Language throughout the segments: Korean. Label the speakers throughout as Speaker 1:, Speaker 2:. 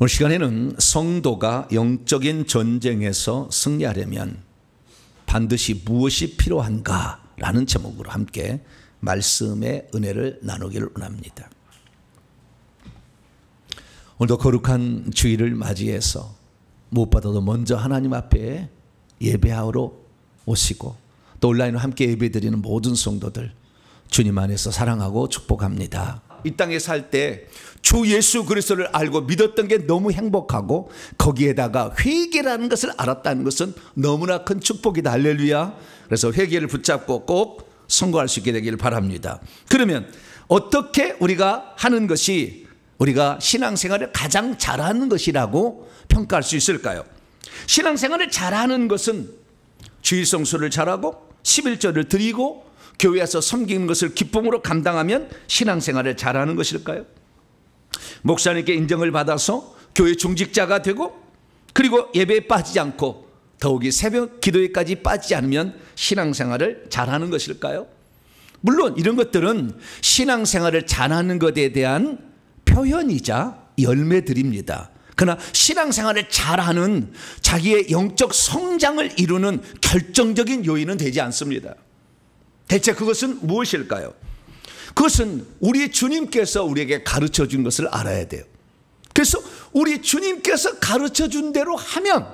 Speaker 1: 오늘 시간에는 성도가 영적인 전쟁에서 승리하려면 반드시 무엇이 필요한가 라는 제목으로 함께 말씀의 은혜를 나누기를 원합니다. 오늘도 거룩한 주일을 맞이해서 무엇보다도 먼저 하나님 앞에 예배하러 오시고 또 온라인으로 함께 예배드리는 모든 성도들 주님 안에서 사랑하고 축복합니다. 이 땅에 살 때 주 예수 그리스도를 알고 믿었던 게 너무 행복하고 거기에다가 회개라는 것을 알았다는 것은 너무나 큰 축복이다. 할렐루야. 그래서 회개를 붙잡고 꼭 성공할 수 있게 되기를 바랍니다. 그러면 어떻게 우리가 하는 것이 우리가 신앙생활을 가장 잘하는 것이라고 평가할 수 있을까요? 신앙생활을 잘하는 것은 주일 성수를 잘하고 11절을 드리고 교회에서 섬기는 것을 기쁨으로 감당하면 신앙생활을 잘하는 것일까요? 목사님께 인정을 받아서 교회 중직자가 되고 그리고 예배에 빠지지 않고 더욱이 새벽 기도회까지 빠지지 않으면 신앙생활을 잘하는 것일까요? 물론 이런 것들은 신앙생활을 잘하는 것에 대한 표현이자 열매들입니다. 그러나 신앙생활을 잘하는 자기의 영적 성장을 이루는 결정적인 요인은 되지 않습니다. 대체 그것은 무엇일까요? 그것은 우리 주님께서 우리에게 가르쳐 준 것을 알아야 돼요. 그래서 우리 주님께서 가르쳐 준 대로 하면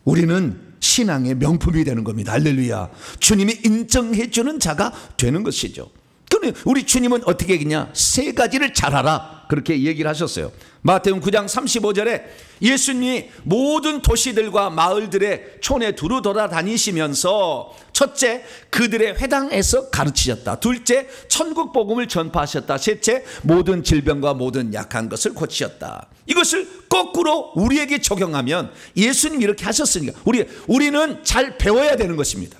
Speaker 1: 우리는 신앙의 명품이 되는 겁니다. 할렐루야. 주님이 인정해 주는 자가 되는 것이죠. 그러면 우리 주님은 어떻게 했냐? 세 가지를 잘하라 그렇게 얘기를 하셨어요. 마태복음 9장 35절에 예수님이 모든 도시들과 마을들의 촌에 두루 돌아다니시면서 첫째 그들의 회당에서 가르치셨다. 둘째 천국 복음을 전파하셨다. 셋째 모든 질병과 모든 약한 것을 고치셨다. 이것을 거꾸로 우리에게 적용하면 예수님이 이렇게 하셨으니까 우리는 잘 배워야 되는 것입니다.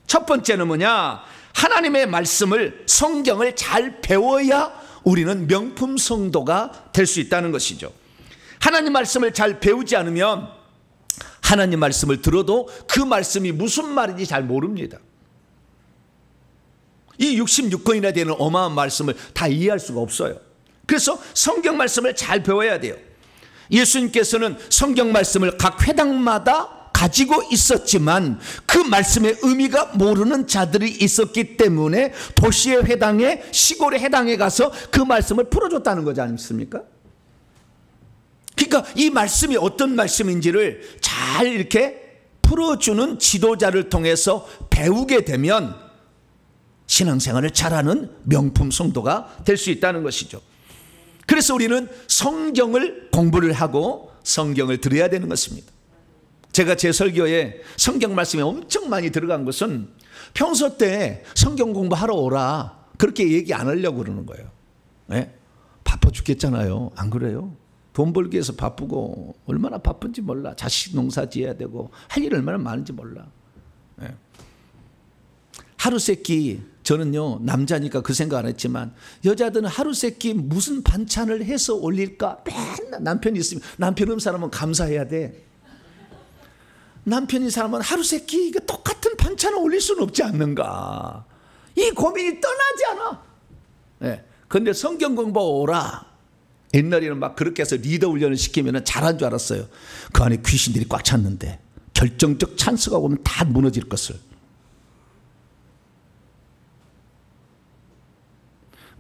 Speaker 1: 첫 번째는 뭐냐? 하나님의 말씀을 성경을 잘 배워야 우리는 명품 성도가 될 수 있다는 것이죠. 하나님 말씀을 잘 배우지 않으면 하나님 말씀을 들어도 그 말씀이 무슨 말인지 잘 모릅니다. 이 66권이나 되는 어마어마한 말씀을 다 이해할 수가 없어요. 그래서 성경 말씀을 잘 배워야 돼요. 예수님께서는 성경 말씀을 각 회당마다 가지고 있었지만 그 말씀의 의미가 모르는 자들이 있었기 때문에 도시의 회당에 시골의 회당에 가서 그 말씀을 풀어줬다는 거지 않습니까? 그러니까 이 말씀이 어떤 말씀인지를 잘 이렇게 풀어주는 지도자를 통해서 배우게 되면 신앙생활을 잘하는 명품 성도가 될 수 있다는 것이죠. 그래서 우리는 성경을 공부를 하고 성경을 들어야 되는 것입니다. 제가 제 설교에 성경 말씀이 엄청 많이 들어간 것은 평소 때 성경 공부하러 오라 그렇게 얘기 안 하려고 그러는 거예요. 네? 바빠 죽겠잖아요. 안 그래요? 돈 벌기 위해서 바쁘고 얼마나 바쁜지 몰라. 자식 농사 지어야 되고 할 일 얼마나 많은지 몰라. 네. 하루 세끼 저는요 남자니까 그 생각 안 했지만 여자들은 하루 세끼 무슨 반찬을 해서 올릴까 맨날 남편이 있으면 남편 없는 사람은 감사해야 돼. 남편인 사람은 하루 세끼 이거 똑같은 반찬을 올릴 수는 없지 않는가. 이 고민이 떠나지 않아. 네. 근데 성경 공부 오라. 옛날에는 막 그렇게 해서 리더 훈련을 시키면 잘한 줄 알았어요. 그 안에 귀신들이 꽉 찼는데 결정적 찬스가 오면 다 무너질 것을.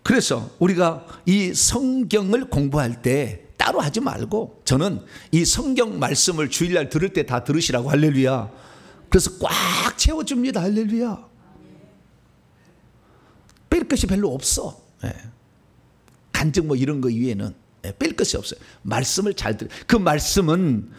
Speaker 1: 그래서 우리가 이 성경을 공부할 때 따로 하지 말고 저는 이 성경 말씀을 주일날 들을 때 다 들으시라고. 할렐루야. 그래서 꽉 채워줍니다. 할렐루야. 뺄 것이 별로 없어. 네. 간증 뭐 이런 거 이외에는 뺄 것이 없어요. 말씀을 잘 들어. 그 말씀은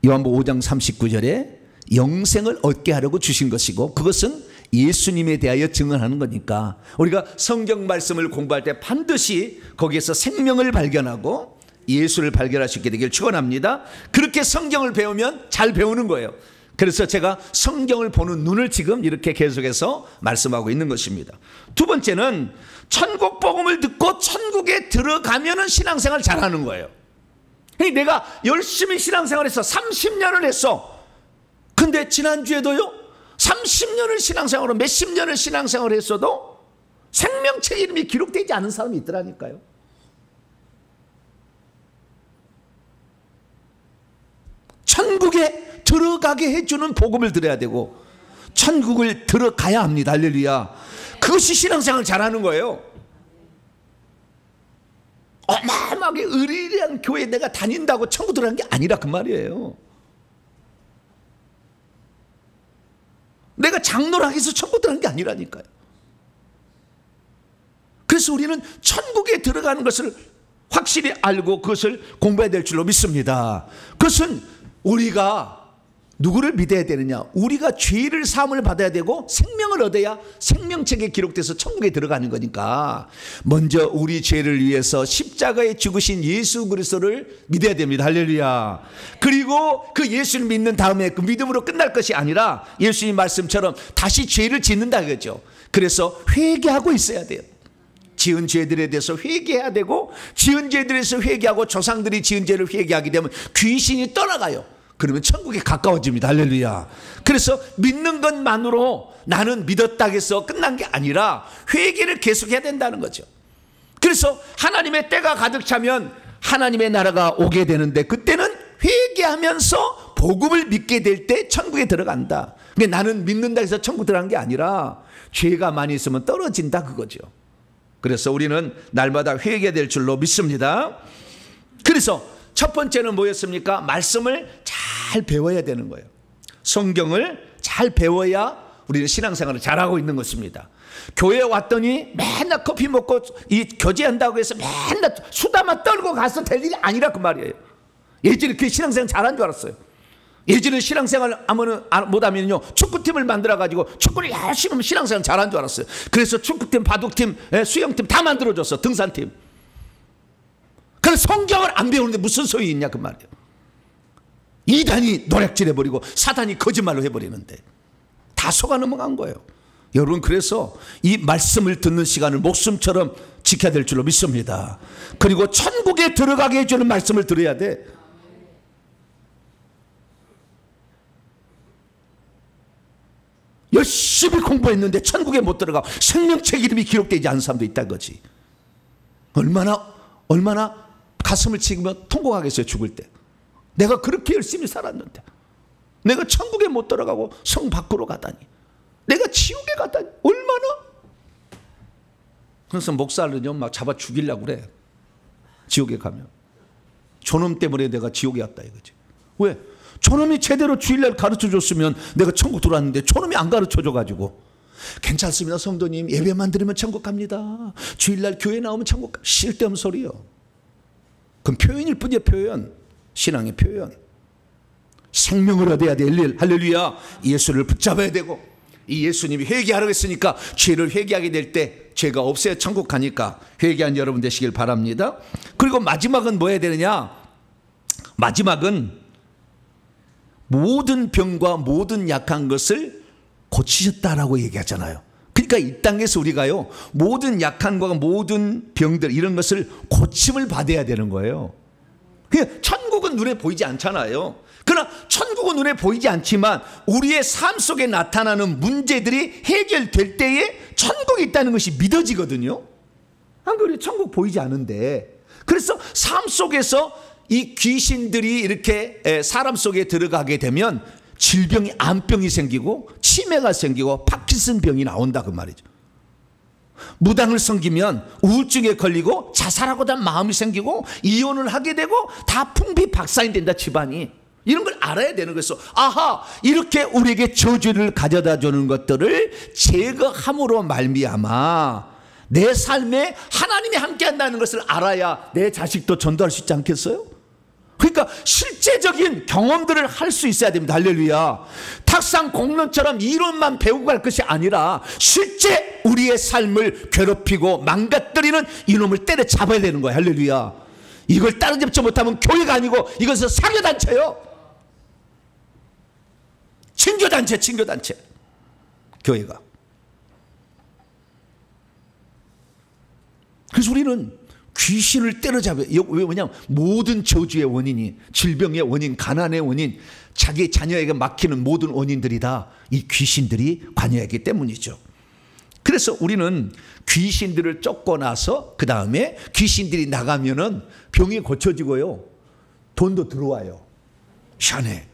Speaker 1: 요한복음 5장 39절에 영생을 얻게 하려고 주신 것이고 그것은 예수님에 대하여 증언하는 거니까 우리가 성경 말씀을 공부할 때 반드시 거기에서 생명을 발견하고 예수를 발견할 수 있게 되길 축원합니다. 그렇게 성경을 배우면 잘 배우는 거예요. 그래서 제가 성경을 보는 눈을 지금 이렇게 계속해서 말씀하고 있는 것입니다. 두 번째는 천국 복음을 듣고 천국에 들어가면은 신앙생활 잘하는 거예요. 내가 열심히 신앙생활해서 30년을 했어. 근데 지난주에도요 30년을 신앙생활로 몇십 년을 신앙생활을 했어도 생명책 이름이 기록되지 않은 사람이 있더라니까요. 천국에 들어가게 해주는 복음을 들어야 되고 천국을 들어가야 합니다. 할렐루야. 그것이 신앙생활 잘하는 거예요. 어마어마하게 의리한 교회에 내가 다닌다고 천국 들어가는 게 아니라 그 말이에요. 내가 장로를 하기 위해서 천국 들어가는 게 아니라니까요. 그래서 우리는 천국에 들어가는 것을 확실히 알고 그것을 공부해야 될 줄로 믿습니다. 그것은 우리가 누구를 믿어야 되느냐? 우리가 죄를 사함을 받아야 되고 생명을 얻어야 생명책에 기록돼서 천국에 들어가는 거니까 먼저 우리 죄를 위해서 십자가에 죽으신 예수 그리스도를 믿어야 됩니다. 할렐루야. 그리고 그 예수를 믿는 다음에 그 믿음으로 끝날 것이 아니라 예수님 말씀처럼 다시 죄를 짓는다 그거죠. 그래서 회개하고 있어야 돼요. 지은 죄들에 대해서 회개해야 되고 지은 죄들에 대해서 회개하고 조상들이 지은 죄를 회개하게 되면 귀신이 떠나가요. 그러면 천국에 가까워집니다. 할렐루야. 그래서 믿는 것만으로 나는 믿었다 해서 끝난 게 아니라 회개를 계속해야 된다는 거죠. 그래서 하나님의 때가 가득 차면 하나님의 나라가 오게 되는데 그때는 회개하면서 복음을 믿게 될 때 천국에 들어간다. 근데 나는 믿는다 해서 천국 들어간 게 아니라 죄가 많이 있으면 떨어진다 그거죠. 그래서 우리는 날마다 회개될 줄로 믿습니다. 그래서 첫 번째는 뭐였습니까? 말씀을 잘 배워야 되는 거예요. 성경을 잘 배워야 우리는 신앙생활을 잘하고 있는 것입니다. 교회에 왔더니 맨날 커피 먹고 이 교제한다고 해서 맨날 수다만 떨고 가서 될 일이 아니라 그 말이에요. 예전에 그 신앙생활 잘한 줄 알았어요. 예전에 신앙생활 못하면요 축구팀을 만들어가지고 축구를 열심히 하면 신앙생활 잘한 줄 알았어요. 그래서 축구팀, 바둑팀, 수영팀 다 만들어줬어. 등산팀. 그래서 성경을 안 배우는데 무슨 소용이 있냐 그 말이에요. 이단이 노략질해버리고 사단이 거짓말로 해버리는데 다 속아 넘어간 거예요. 여러분 그래서 이 말씀을 듣는 시간을 목숨처럼 지켜야 될 줄로 믿습니다. 그리고 천국에 들어가게 해주는 말씀을 들어야 돼. 열심히 공부했는데 천국에 못 들어가 생명책 이름이 기록되지 않은 사람도 있다는 거지. 얼마나 가슴을 치며 통곡하겠어요. 죽을 때 내가 그렇게 열심히 살았는데 내가 천국에 못 들어가고 성 밖으로 가다니, 내가 지옥에 가다니 얼마나. 그래서 목사를요 막 잡아 죽이려고 그래. 지옥에 가면 저놈 때문에 내가 지옥에 왔다 이거지. 왜? 저놈이 제대로 주일날 가르쳐줬으면 내가 천국 들어왔는데 저놈이 안 가르쳐줘가지고 괜찮습니다 성도님, 예배만 드리면 천국 갑니다, 주일날 교회 나오면 천국 갑니다. 쓸데없는 소리요. 그건 표현일 뿐이에요. 표현. 신앙의 표현. 생명을 얻어야 돼. 할렐루야. 예수를 붙잡아야 되고 이 예수님이 회개하라고 했으니까 죄를 회개하게 될 때 죄가 없어야 천국 가니까 회개한 여러분 되시길 바랍니다. 그리고 마지막은 뭐 해야 되느냐? 마지막은 모든 병과 모든 약한 것을 고치셨다라고 얘기하잖아요. 그러니까 이 땅에서 우리가요 모든 약한 것과 모든 병들 이런 것을 고침을 받아야 되는 거예요. 천국은 눈에 보이지 않잖아요. 그러나 천국은 눈에 보이지 않지만 우리의 삶 속에 나타나는 문제들이 해결될 때에 천국이 있다는 것이 믿어지거든요. 안 그래요? 천국 보이지 않은데. 그래서 삶 속에서 이 귀신들이 이렇게 사람 속에 들어가게 되면 질병이, 암병이 생기고 치매가 생기고 파킨슨 병이 나온다 그 말이죠. 무당을 섬기면 우울증에 걸리고 자살하고자 마음이 생기고 이혼을 하게 되고 다 풍비박산이 된다 집안이. 이런 걸 알아야 되는 거였어. 아하, 이렇게 우리에게 저주를 가져다 주는 것들을 제거함으로 말미암아 내 삶에 하나님이 함께 한다는 것을 알아야 내 자식도 전도할 수 있지 않겠어요? 그러니까 실제적인 경험들을 할 수 있어야 됩니다. 할렐루야. 탁상 공론처럼 이론만 배우고 갈 것이 아니라 실제 우리의 삶을 괴롭히고 망가뜨리는 이놈을 때려잡아야 되는 거예요. 할렐루야. 이걸 따라잡지 못하면 교회가 아니고 이것은 사교단체요. 친교단체 교회가. 그래서 우리는 귀신을 때려잡아요. 왜냐하면 모든 저주의 원인이, 질병의 원인, 가난의 원인, 자기 자녀에게 막히는 모든 원인들이 다 이 귀신들이 관여하기 때문이죠. 그래서 우리는 귀신들을 쫓고 나서 그 다음에 귀신들이 나가면은 병이 고쳐지고요 돈도 들어와요. 희한해.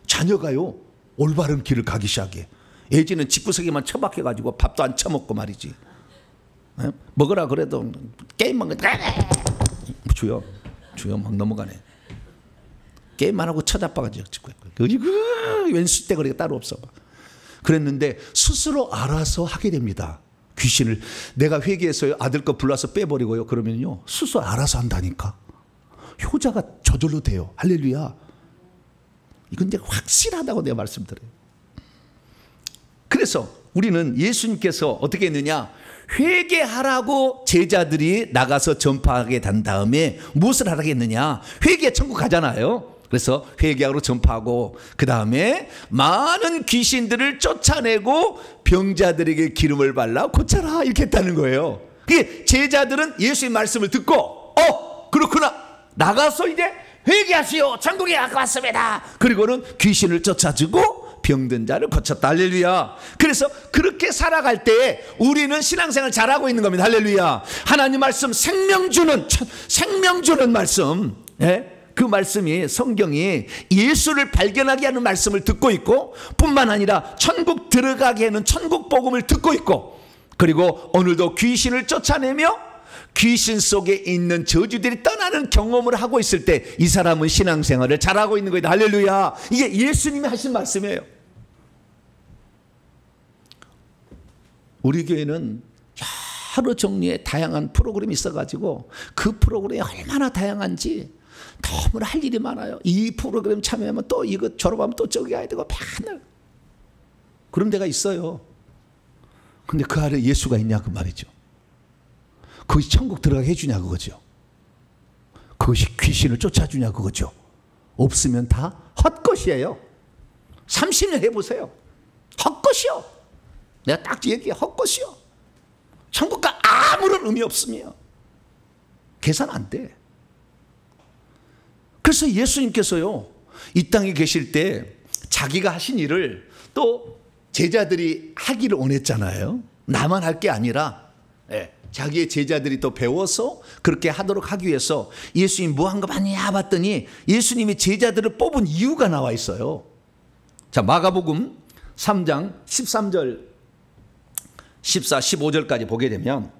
Speaker 1: 자녀가요 올바른 길을 가기 시작해. 예전엔 집구석에만 처박혀가지고 밥도 안 처먹고 말이지. 먹으라 그래도 게임만 주여 막 넘어가네. 게임만 하고 쳐다봐가지고 왼수대거리가 따로 없어. 그랬는데 스스로 알아서 하게 됩니다. 귀신을 내가 회개해서 아들 거 불러서 빼버리고요. 그러면요 스스로 알아서 한다니까. 효자가 저절로 돼요. 할렐루야. 이건 이제 확실하다고 내가 말씀드려요. 그래서 우리는 예수님께서 어떻게 했느냐, 회개하라고 제자들이 나가서 전파하게 된 다음에 무엇을 하라고 했느냐, 회개 천국 가잖아요. 그래서 회개하러 전파하고 그 다음에 많은 귀신들을 쫓아내고 병자들에게 기름을 발라 고쳐라 이렇게 했다는 거예요. 그게 제자들은 예수의 말씀을 듣고 그렇구나, 나가서 이제 회개하시오, 천국에 왔습니다. 그리고는 귀신을 쫓아주고 병든 자를 고쳤다. 할렐루야. 그래서 그렇게 살아갈 때 우리는 신앙생활 잘하고 있는 겁니다. 할렐루야. 하나님 말씀 생명 주는 말씀, 그 말씀이, 성경이 예수를 발견하게 하는 말씀을 듣고 있고, 뿐만 아니라 천국 들어가게 하는 천국 복음을 듣고 있고, 그리고 오늘도 귀신을 쫓아내며 귀신 속에 있는 저주들이 떠나는 경험을 하고 있을 때 이 사람은 신앙생활을 잘하고 있는 거예요. 할렐루야. 이게 예수님이 하신 말씀이에요. 우리 교회는 여러 종류의 다양한 프로그램이 있어가지고 그 프로그램이 얼마나 다양한지 너무나 할 일이 많아요. 이 프로그램 참여하면 또 이거 졸업하면 또 저기 가야 되고 맨날 그런 데가 있어요. 근데 그 아래 예수가 있냐 그 말이죠. 그것이 천국 들어가게 해주냐 그거죠. 그것이 귀신을 쫓아주냐 그거죠. 없으면 다 헛것이에요. 30년 해보세요. 헛것이요. 내가 딱 얘기해. 헛것이요. 천국과 아무런 의미 없으며 계산 안 돼. 그래서 예수님께서요 이 땅에 계실 때 자기가 하신 일을 또 제자들이 하기를 원했잖아요. 나만 할 게 아니라 자기의 제자들이 또 배워서 그렇게 하도록 하기 위해서 예수님이 뭐 한 거 많냐 봤더니 예수님이 제자들을 뽑은 이유가 나와 있어요. 자, 마가복음 3장 13절 14, 15절까지 보게 되면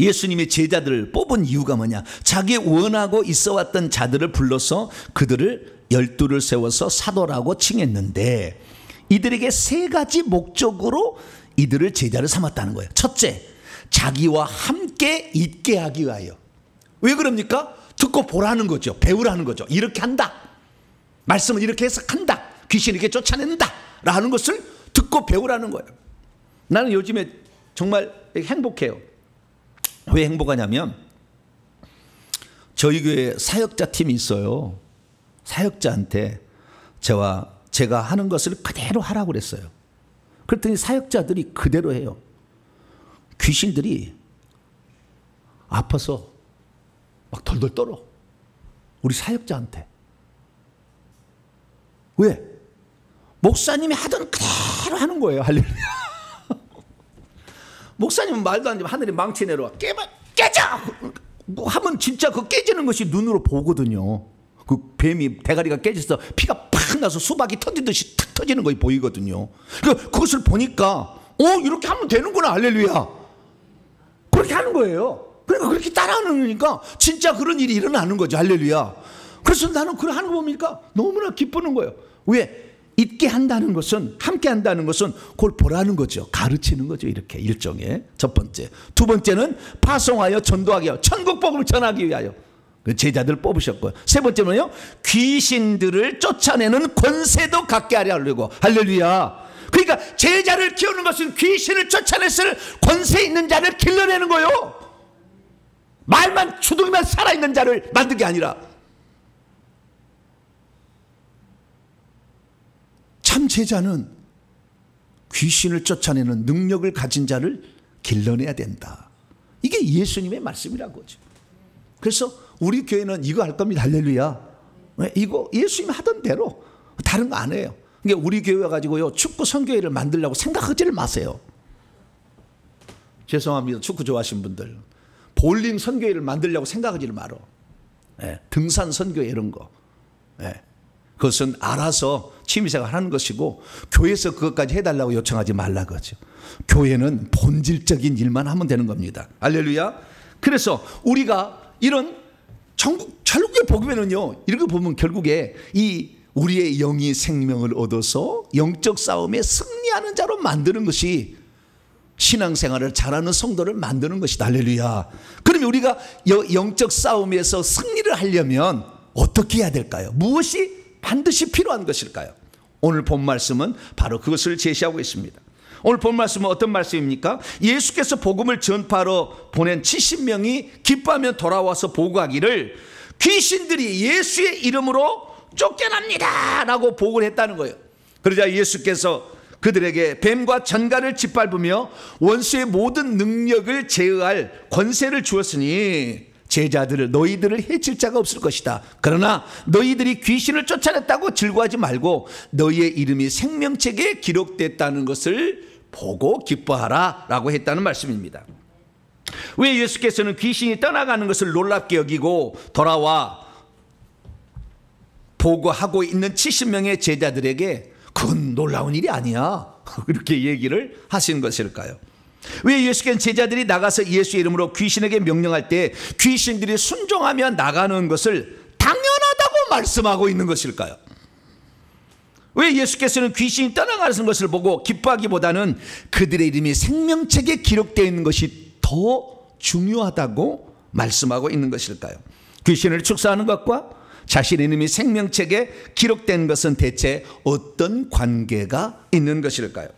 Speaker 1: 예수님이 제자들을 뽑은 이유가 뭐냐, 자기 원하고 있어 왔던 자들을 불러서 그들을 12를 세워서 사도라고 칭했는데 이들에게 세 가지 목적으로 이들을 제자를 삼았다는 거예요. 첫째, 자기와 함께 있게 하기 위하여. 왜 그럽니까? 듣고 보라는 거죠. 배우라는 거죠. 이렇게 한다, 말씀을 이렇게 해석한다, 귀신 이렇게 쫓아낸다 라는 것을 듣고 배우라는 거예요. 나는 요즘에 정말 행복해요. 왜 행복하냐면 저희 교회 사역자 팀이 있어요. 사역자한테 제가 하는 것을 그대로 하라고 그랬어요. 그랬더니 사역자들이 그대로 해요. 귀신들이 아파서 막 덜덜 떨어. 우리 사역자한테. 왜? 목사님이 하던 그대로 하는 거예요. 할렐루야. 목사님은 말도 안 되면 하늘에 망치 내려와. 깨져! 하면 진짜 그 깨지는 것이 눈으로 보거든요. 그 뱀이 대가리가 깨져서 피가 팍 나서 수박이 터지듯이 탁 터지는 것이 보이거든요. 그것을 보니까 이렇게 하면 되는구나. 할렐루야. 그렇게 하는 거예요. 그러니까 그렇게 따라하니까 진짜 그런 일이 일어나는 거죠. 할렐루야. 그래서 나는 그걸 하는 거 보니까 너무나 기쁘는 거예요. 왜? 있게 한다는 것은, 함께 한다는 것은 그걸 보라는 거죠. 가르치는 거죠. 이렇게 일종의. 첫 번째. 두 번째는 파송하여 전도하기 위하여, 천국 복음을 전하기 위하여 제자들을 뽑으셨고요. 세 번째는요, 귀신들을 쫓아내는 권세도 갖게 하려고. 할렐루야. 그러니까 제자를 키우는 것은 귀신을 쫓아냈을 권세 있는 자를 길러내는 거예요. 말만 주둥이만 살아있는 자를 만든 게 아니라. 참 제자는 귀신을 쫓아내는 능력을 가진 자를 길러내야 된다. 이게 예수님의 말씀이라고 하죠. 그래서 우리 교회는 이거 할 겁니다. 할렐루야. 이거 예수님 하던 대로 다른 거 안 해요. 그러니까 우리 교회 가지고요 축구 선교회를 만들려고 생각하지를 마세요. 죄송합니다. 축구 좋아하시는 분들. 볼링 선교회를 만들려고 생각하지를 말어. 등산 선교회 이런 거. 예. 그것은 알아서 취미생활 하는 것이고 교회에서 그것까지 해달라고 요청하지 말라 그러죠. 교회는 본질적인 일만 하면 되는 겁니다. 할렐루야. 그래서 우리가 이런 천국의 복음에는요, 이렇게 보면 결국에 이 우리의 영이 생명을 얻어서 영적 싸움에 승리하는 자로 만드는 것이 신앙생활을 잘하는 성도를 만드는 것이다. 할렐루야. 그러면 우리가 영적 싸움에서 승리를 하려면 어떻게 해야 될까요? 무엇이 반드시 필요한 것일까요? 오늘 본 말씀은 바로 그것을 제시하고 있습니다. 오늘 본 말씀은 어떤 말씀입니까? 예수께서 복음을 전파하러 보낸 70명이 기뻐하며 돌아와서 보고하기를 귀신들이 예수의 이름으로 쫓겨납니다 라고 보고를 했다는 거예요. 그러자 예수께서 그들에게 뱀과 전갈을 짓밟으며 원수의 모든 능력을 제어할 권세를 주었으니 제자들을 너희들을 해칠 자가 없을 것이다. 그러나 너희들이 귀신을 쫓아냈다고 즐거워하지 말고 너희의 이름이 생명책에 기록됐다는 것을 보고 기뻐하라 라고 했다는 말씀입니다. 왜 예수께서는 귀신이 떠나가는 것을 놀랍게 여기고 돌아와 보고하고 있는 70명의 제자들에게 그건 놀라운 일이 아니야 이렇게 얘기를 하신 것일까요? 왜 예수께서는 제자들이 나가서 예수의 이름으로 귀신에게 명령할 때 귀신들이 순종하며 나가는 것을 당연하다고 말씀하고 있는 것일까요? 왜 예수께서는 귀신이 떠나가는 것을 보고 기뻐하기보다는 그들의 이름이 생명책에 기록되어 있는 것이 더 중요하다고 말씀하고 있는 것일까요? 귀신을 축사하는 것과 자신의 이름이 생명책에 기록된 것은 대체 어떤 관계가 있는 것일까요?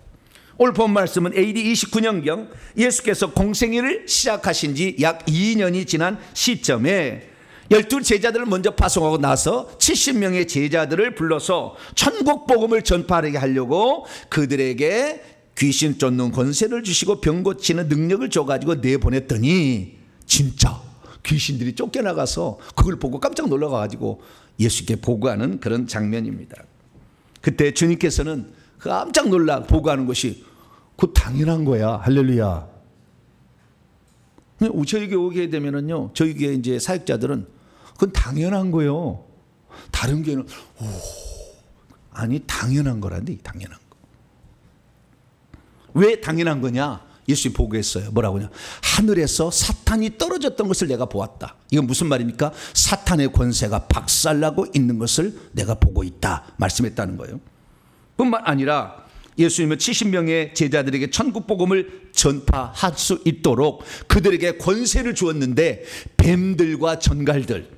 Speaker 1: 오늘 본 말씀은 AD 29년경 예수께서 공생애를 시작하신 지 약 2년이 지난 시점에 12 제자들을 먼저 파송하고 나서 70명의 제자들을 불러서 천국 복음을 전파하게 하려고 그들에게 귀신 쫓는 권세를 주시고 병 고치는 능력을 줘가지고 내보냈더니 진짜 귀신들이 쫓겨나가서 그걸 보고 깜짝 놀라가지고 예수께 보고하는 그런 장면입니다. 그때 주님께서는 깜짝 놀라 보고하는 것이 그 당연한 거야. 할렐루야. 저에게 오게 되면은요, 저희 교회 이제 사역자들은 그건 당연한 거예요. 다른 교회는 아니 당연한 거란데 당연한 거. 왜 당연한 거냐? 예수님이 보고했어요. 뭐라고 하냐? 하늘에서 사탄이 떨어졌던 것을 내가 보았다. 이건 무슨 말입니까? 사탄의 권세가 박살나고 있는 것을 내가 보고 있다 말씀했다는 거예요. 뿐만 아니라 예수님은 70명의 제자들에게 천국 복음을 전파할 수 있도록 그들에게 권세를 주었는데 뱀들과 전갈들,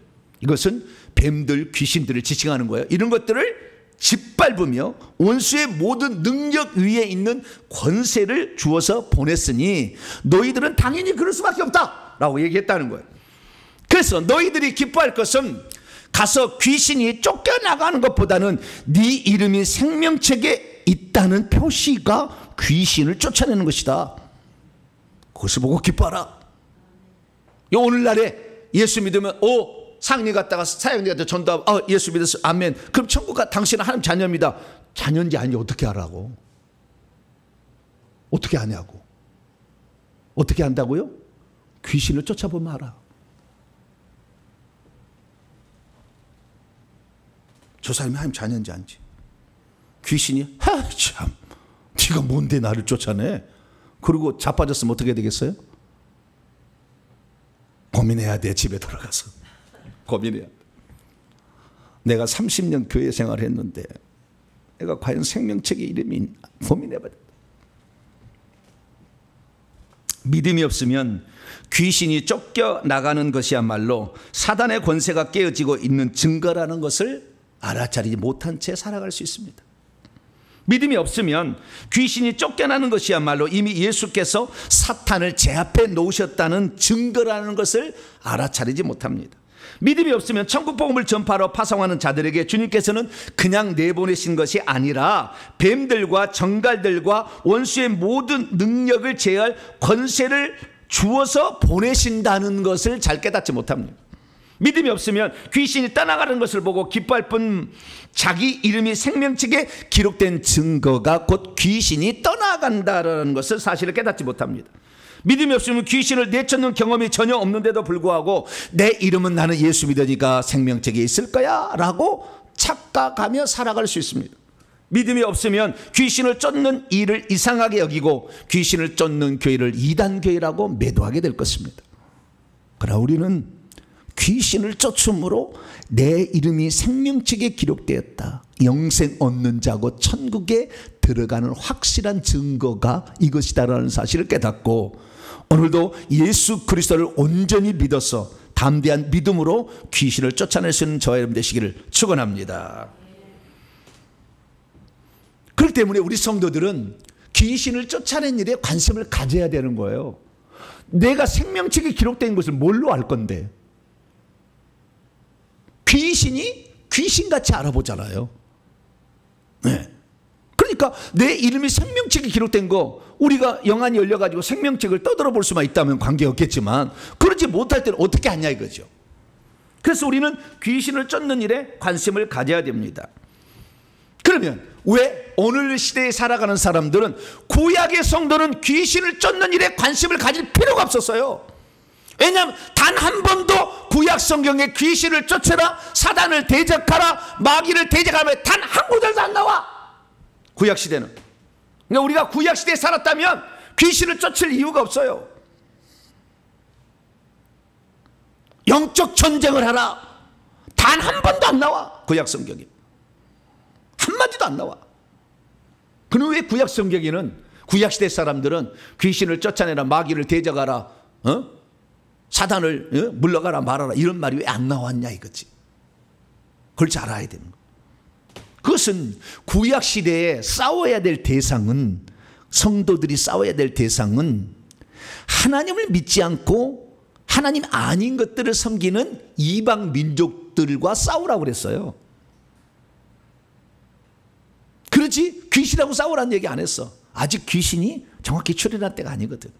Speaker 1: 이것은 뱀들, 귀신들을 지칭하는 거예요. 이런 것들을 짓밟으며 원수의 모든 능력 위에 있는 권세를 주어서 보냈으니 너희들은 당연히 그럴 수밖에 없다 라고 얘기했다는 거예요. 그래서 너희들이 기뻐할 것은 가서 귀신이 쫓겨나가는 것보다는 네 이름이 생명책에 있다는 표시가 귀신을 쫓아내는 것이다. 그것을 보고 기뻐하라. 오늘날에 예수 믿으면 상리 갔다가 사역자한테 전도하고 예수 믿었어 아멘. 그럼 천국 가 당신은 하나님 자녀입니다. 자녀인지 아닌지 어떻게 하라고? 어떻게 하냐고? 어떻게 한다고요? 귀신을 쫓아보면 알아. 저 사람이 하나님 자녀인지 아닌지. 귀신이 참 네가 뭔데 나를 쫓아내? 그리고 자빠졌으면 어떻게 되겠어요? 고민해야 돼. 집에 돌아가서 고민해야 돼. 내가 30년 교회 생활을 했는데 내가 과연 생명책의 이름이 있나 고민해봐야 돼. 믿음이 없으면 귀신이 쫓겨나가는 것이야말로 사단의 권세가 깨어지고 있는 증거라는 것을 알아차리지 못한 채 살아갈 수 있습니다. 믿음이 없으면 귀신이 쫓겨나는 것이야말로 이미 예수께서 사탄을 제압해 놓으셨다는 증거라는 것을 알아차리지 못합니다. 믿음이 없으면 천국 복음을 전파하러 파송하는 자들에게 주님께서는 그냥 내보내신 것이 아니라 뱀들과 정갈들과 원수의 모든 능력을 제어할 권세를 주어서 보내신다는 것을 잘 깨닫지 못합니다. 믿음이 없으면 귀신이 떠나가는 것을 보고 기뻐할 뿐 자기 이름이 생명책에 기록된 증거가 곧 귀신이 떠나간다는 것을 사실을 깨닫지 못합니다. 믿음이 없으면 귀신을 내쫓는 경험이 전혀 없는데도 불구하고 내 이름은 나는 예수 믿으니까 생명책에 있을 거야 라고 착각하며 살아갈 수 있습니다. 믿음이 없으면 귀신을 쫓는 일을 이상하게 여기고 귀신을 쫓는 교회를 이단교회라고 매도하게 될 것입니다. 그러나 우리는 귀신을 쫓음으로 내 이름이 생명책에 기록되었다, 영생 얻는 자고 천국에 들어가는 확실한 증거가 이것이다라는 사실을 깨닫고 오늘도 예수 그리스도를 온전히 믿어서 담대한 믿음으로 귀신을 쫓아낼 수 있는 저와 여러분 되시기를 축원합니다. 그렇기 때문에 우리 성도들은 귀신을 쫓아낸 일에 관심을 가져야 되는 거예요. 내가 생명책에 기록된 것을 뭘로 알 건데? 귀신이 귀신같이 알아보잖아요. 네. 그러니까 내 이름이 생명책에 기록된 거 우리가 영안이 열려가지고 생명책을 떠들어 볼 수만 있다면 관계없겠지만 그러지 못할 때는 어떻게 하냐 이거죠. 그래서 우리는 귀신을 쫓는 일에 관심을 가져야 됩니다. 그러면 왜 오늘 시대에 살아가는 사람들은 구약의 성도는 귀신을 쫓는 일에 관심을 가질 필요가 없었어요. 왜냐하면 단 한 번도 구약 성경에 귀신을 쫓아라, 사단을 대적하라, 마귀를 대적하라 단 한 구절도 안 나와. 구약 시대는. 그러니까 우리가 구약 시대에 살았다면 귀신을 쫓을 이유가 없어요. 영적 전쟁을 하라, 단 한 번도 안 나와. 구약 성경에 한마디도 안 나와. 그럼 왜 구약 성경에는 구약 시대 사람들은 귀신을 쫓아내라, 마귀를 대적하라, 사단을 물러가라 말하라 이런 말이 왜 안 나왔냐 이거지. 그걸 잘 알아야 되는 거예요. 그것은 구약 시대에 싸워야 될 대상은, 성도들이 싸워야 될 대상은 하나님을 믿지 않고 하나님 아닌 것들을 섬기는 이방 민족들과 싸우라고 그랬어요. 그렇지 귀신하고 싸우라는 얘기 안 했어. 아직 귀신이 정확히 출현할 때가 아니거든.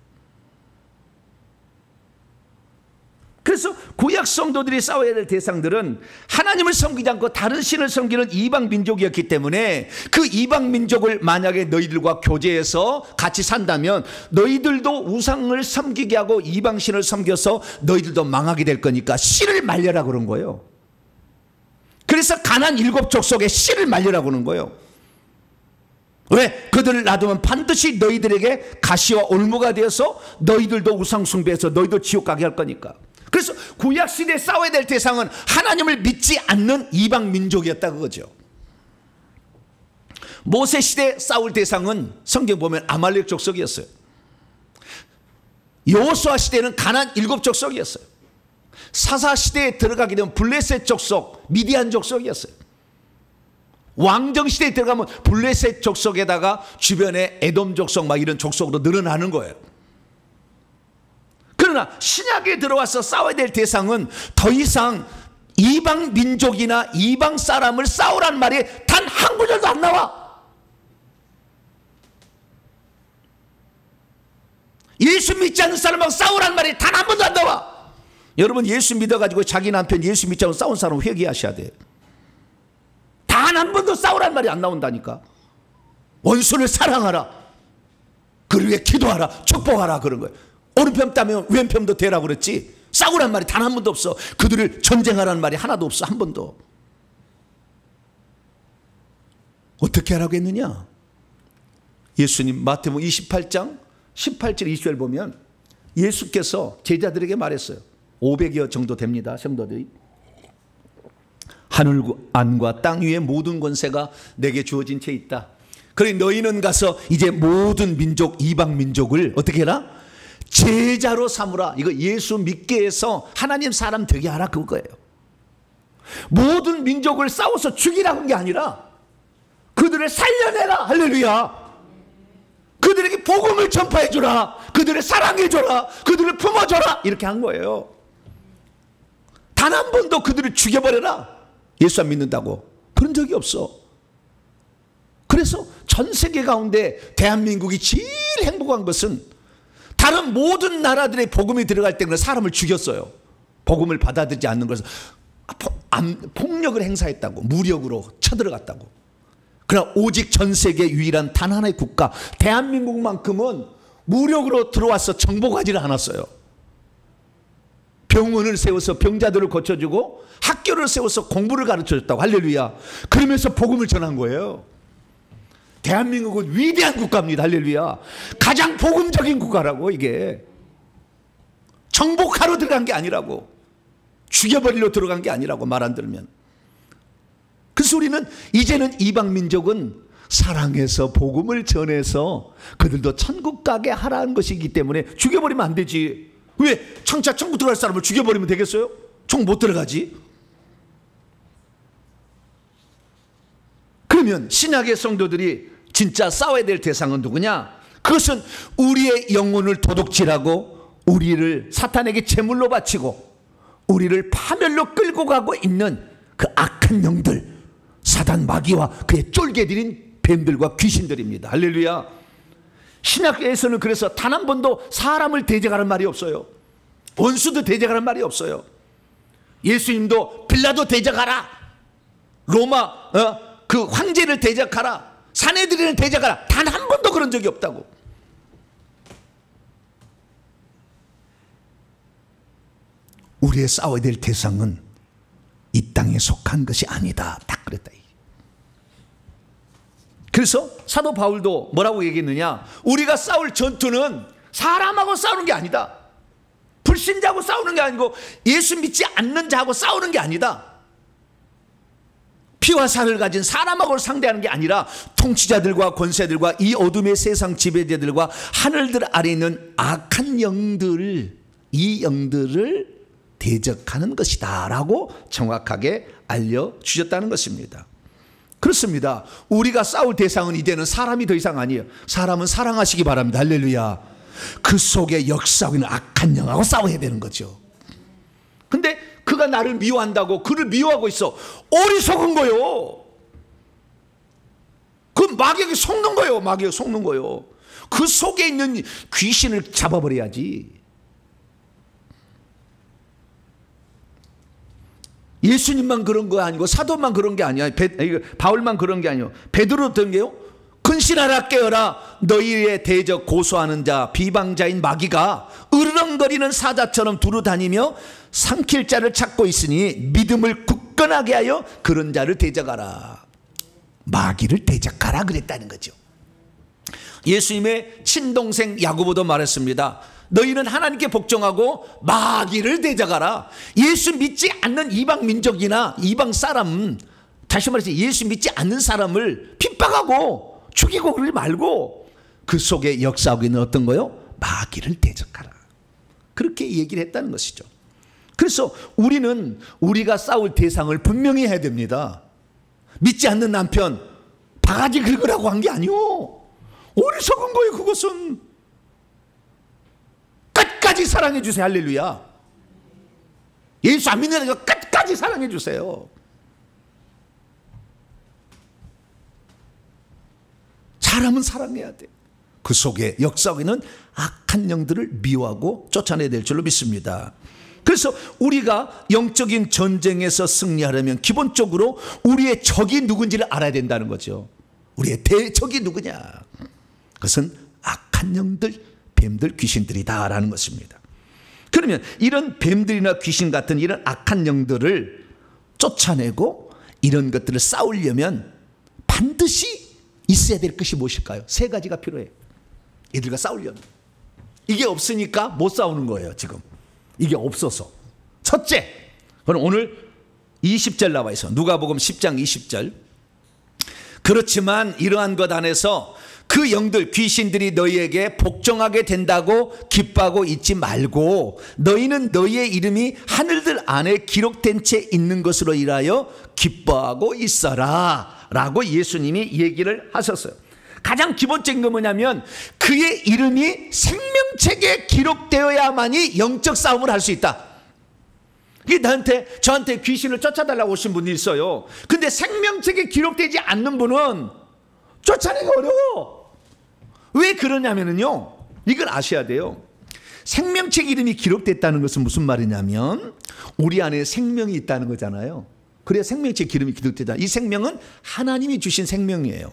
Speaker 1: 그래서 구약 성도들이 싸워야 될 대상들은 하나님을 섬기지 않고 다른 신을 섬기는 이방 민족이었기 때문에 그 이방 민족을 만약에 너희들과 교제해서 같이 산다면 너희들도 우상을 섬기게 하고 이방 신을 섬겨서 너희들도 망하게 될 거니까 씨를 말려라 그런 거예요. 그래서 가나안 7 족속에 씨를 말려라 그러는 거예요. 왜? 그들을 놔두면 반드시 너희들에게 가시와 올무가 되어서 너희들도 우상 숭배해서 너희도 지옥 가게 할 거니까. 그래서 구약시대에 싸워야 될 대상은 하나님을 믿지 않는 이방 민족이었다 그거죠. 모세시대에 싸울 대상은 성경 보면 아말렉 족속이었어요. 여호수아 시대는 가나안 7 족속이었어요. 사사시대에 들어가게 되면 블레셋 족속, 미디안 족속이었어요. 왕정시대에 들어가면 블레셋 족속에다가 주변에 에돔 족속 막 이런 족속으로 늘어나는 거예요. 그러나 신약에 들어와서 싸워야 될 대상은 더 이상 이방 민족이나 이방 사람을 싸우란 말이 단 한 구절도 안 나와. 예수 믿지 않는 사람하고 싸우란 말이 단 한 번도 안 나와. 여러분 예수 믿어가지고 자기 남편 예수 믿지 않고 싸운 사람 회개하셔야 돼. 단 한 번도 싸우란 말이 안 나온다니까. 원수를 사랑하라, 그를 위해 기도하라, 축복하라 그런 거예요. 오른편 따면 왼편도 되라고 그랬지. 싸우란 말이 단 한 번도 없어. 그들을 전쟁하라는 말이 하나도 없어. 한 번도. 어떻게 하라고 했느냐? 예수님 마태복음 28장 18절 20절 보면 예수께서 제자들에게 말했어요. 500여 정도 됩니다. 성도들이. 하늘 안과 땅 위의 모든 권세가 내게 주어진 채 있다. 그러니 너희는 가서 이제 모든 민족, 이방 민족을 어떻게 해라? 제자로 삼으라. 이거 예수 믿게 해서 하나님 사람 되게 하라 그거예요. 모든 민족을 싸워서 죽이라고 한 게 아니라 그들을 살려내라. 할렐루야. 그들에게 복음을 전파해 주라. 그들을 사랑해 줘라. 그들을 품어줘라. 이렇게 한 거예요. 단 한 번도 그들을 죽여버려라. 예수 안 믿는다고 그런 적이 없어. 그래서 전 세계 가운데 대한민국이 제일 행복한 것은 다른 모든 나라들의 복음이 들어갈 때 사람을 죽였어요. 복음을 받아들이지 않는 것을 폭력을 행사했다고, 무력으로 쳐들어갔다고. 그러나 오직 전 세계 유일한 단 하나의 국가 대한민국만큼은 무력으로 들어와서 정복하지를 않았어요. 병원을 세워서 병자들을 고쳐주고 학교를 세워서 공부를 가르쳐줬다고. 할렐루야. 그러면서 복음을 전한 거예요. 대한민국은 위대한 국가입니다. 할렐루야. 가장 복음적인 국가라고. 이게 정복하러 들어간 게 아니라고, 죽여버리러 들어간 게 아니라고. 말 안 들으면. 그래서 우리는 이제는 이방 민족은 사랑해서 복음을 전해서 그들도 천국 가게 하라는 것이기 때문에 죽여버리면 안 되지. 왜 창차 천국 들어갈 사람을 죽여버리면 되겠어요? 총 못 들어가지. 그러면 신약의 성도들이 진짜 싸워야 될 대상은 누구냐? 그것은 우리의 영혼을 도둑질하고 우리를 사탄에게 제물로 바치고 우리를 파멸로 끌고 가고 있는 그 악한 영들, 사단 마귀와 그의 쫄개들인 뱀들과 귀신들입니다. 할렐루야. 신약에서는 그래서 단 한 번도 사람을 대적하는 말이 없어요. 원수도 대적하는 말이 없어요. 예수님도 빌라도 대적하라, 로마 그 황제를 대적하라, 사내들을 대적하라, 단 한 번도 그런 적이 없다고. 우리의 싸워야 될 대상은 이 땅에 속한 것이 아니다. 딱 그랬다. 그래서 사도 바울도 뭐라고 얘기했느냐? 우리가 싸울 전투는 사람하고 싸우는 게 아니다. 불신자하고 싸우는 게 아니고 예수 믿지 않는 자하고 싸우는 게 아니다. 피와 살을 가진 사람하고 상대하는 게 아니라 통치자들과 권세들과 이 어둠의 세상 지배자들과 하늘들 아래 있는 악한 영들, 이 영들을 대적하는 것이다 라고 정확하게 알려주셨다는 것입니다. 그렇습니다. 우리가 싸울 대상은 이제는 사람이 더 이상 아니에요. 사람은 사랑하시기 바랍니다. 할렐루야. 그 속에 역사하고 있는 악한 영하고 싸워야 되는 거죠. 근데 그가 나를 미워한다고 그를 미워하고 있어. 어리석은 거요. 그 마귀에게 속는 거요. 마귀에게 속는 거요. 그 속에 있는 귀신을 잡아버려야지. 예수님만 그런 거 아니고 사도만 그런 게 아니야. 바울만 그런 게 아니요. 베드로 어떤 게요? 근신하라 깨어라. 너희의 대적 고소하는 자 비방자인 마귀가 으르렁거리는 사자처럼 두루 다니며 삼킬 자를 찾고 있으니 믿음을 굳건하게 하여 그런 자를 대적하라. 마귀를 대적하라 그랬다는 거죠. 예수님의 친동생 야고보도 말했습니다. 너희는 하나님께 복종하고 마귀를 대적하라. 예수 믿지 않는 이방 민족이나 이방 사람, 다시 말해서 예수 믿지 않는 사람을 핍박하고 죽이고 그러지 말고 그 속에 역사하고 있는 어떤 거요? 마귀를 대적하라. 그렇게 얘기를 했다는 것이죠. 그래서 우리는 우리가 싸울 대상을 분명히 해야 됩니다. 믿지 않는 남편 바가지 긁으라고 한 게 아니요. 어리석은 거예요. 그것은 끝까지 사랑해 주세요. 할렐루야. 예수 안 믿는 거 끝까지 사랑해 주세요. 사람은 사랑해야 돼. 그 속에 역사하고 있는 악한 영들을 미워하고 쫓아내야 될 줄로 믿습니다. 그래서 우리가 영적인 전쟁에서 승리하려면 기본적으로 우리의 적이 누군지를 알아야 된다는 거죠. 우리의 대적이 누구냐? 그것은 악한 영들, 뱀들, 귀신들이다라는 것입니다. 그러면 이런 뱀들이나 귀신 같은 이런 악한 영들을 쫓아내고 이런 것들을 싸우려면 반드시 있어야 될 것이 무엇일까요? 세 가지가 필요해요. 이들과 싸우려면. 이게 없으니까 못 싸우는 거예요. 지금 이게 없어서. 첫째, 그럼 오늘 20절 나와 있어. 누가복음 10장 20절. 그렇지만 이러한 것 안에서 그 영들 귀신들이 너희에게 복종하게 된다고 기뻐하고 있지 말고 너희는 너희의 이름이 하늘들 안에 기록된 채 있는 것으로 인하여 기뻐하고 있어라 라고 예수님이 얘기를 하셨어요. 가장 기본적인 건 뭐냐면 그의 이름이 생명책에 기록되어야만이 영적 싸움을 할 수 있다. 저한테 귀신을 쫓아달라고 오신 분이 있어요. 근데 생명책에 기록되지 않는 분은 쫓아내기 어려워. 왜 그러냐면요, 이걸 아셔야 돼요. 생명책 이름이 기록됐다는 것은 무슨 말이냐면 우리 안에 생명이 있다는 거잖아요. 그래야 생명책 이름이 기록되잖아요. 이 생명은 하나님이 주신 생명이에요.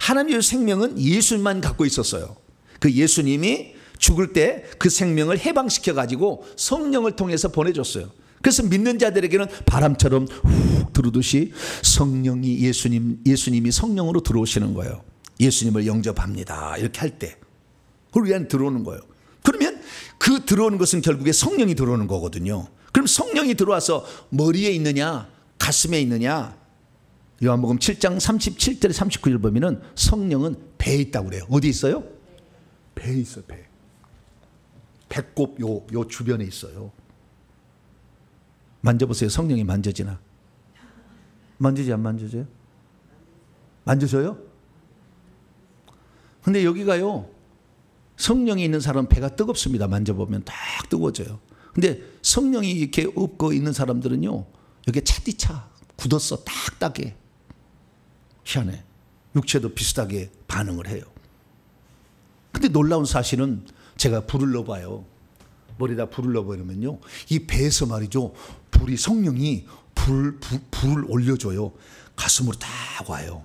Speaker 1: 하나님의 생명은 예수님만 갖고 있었어요. 그 예수님이 죽을 때 그 생명을 해방시켜 가지고 성령을 통해서 보내줬어요. 그래서 믿는 자들에게는 바람처럼 훅 들어오듯이 성령이 예수님이 성령으로 들어오시는 거예요. 예수님을 영접합니다. 이렇게 할 때 우리 안에 들어오는 거예요. 그러면 그 들어오는 것은 결국에 성령이 들어오는 거거든요. 그럼 성령이 들어와서 머리에 있느냐 가슴에 있느냐, 요한복음 7장 37절에 39절 보면은 성령은 배에 있다고 그래요. 어디 있어요? 배에 있어요. 배. 배꼽 요 주변에 있어요. 만져보세요. 성령이 만져지나? 만지지 안 만져져요? 만져져요? 근데 여기가요, 성령이 있는 사람은 배가 뜨겁습니다. 만져보면 딱 뜨거워져요. 근데 성령이 이렇게 없고 있는 사람들은요, 여기에 차디차 굳었어. 딱딱해. 희한해. 육체도 비슷하게 반응을 해요. 근데 놀라운 사실은 제가 불을 넣어봐요. 머리에다 불을 넣어버리면요, 이 배에서 말이죠, 불이, 성령이 불을 올려줘요. 가슴으로 딱 와요.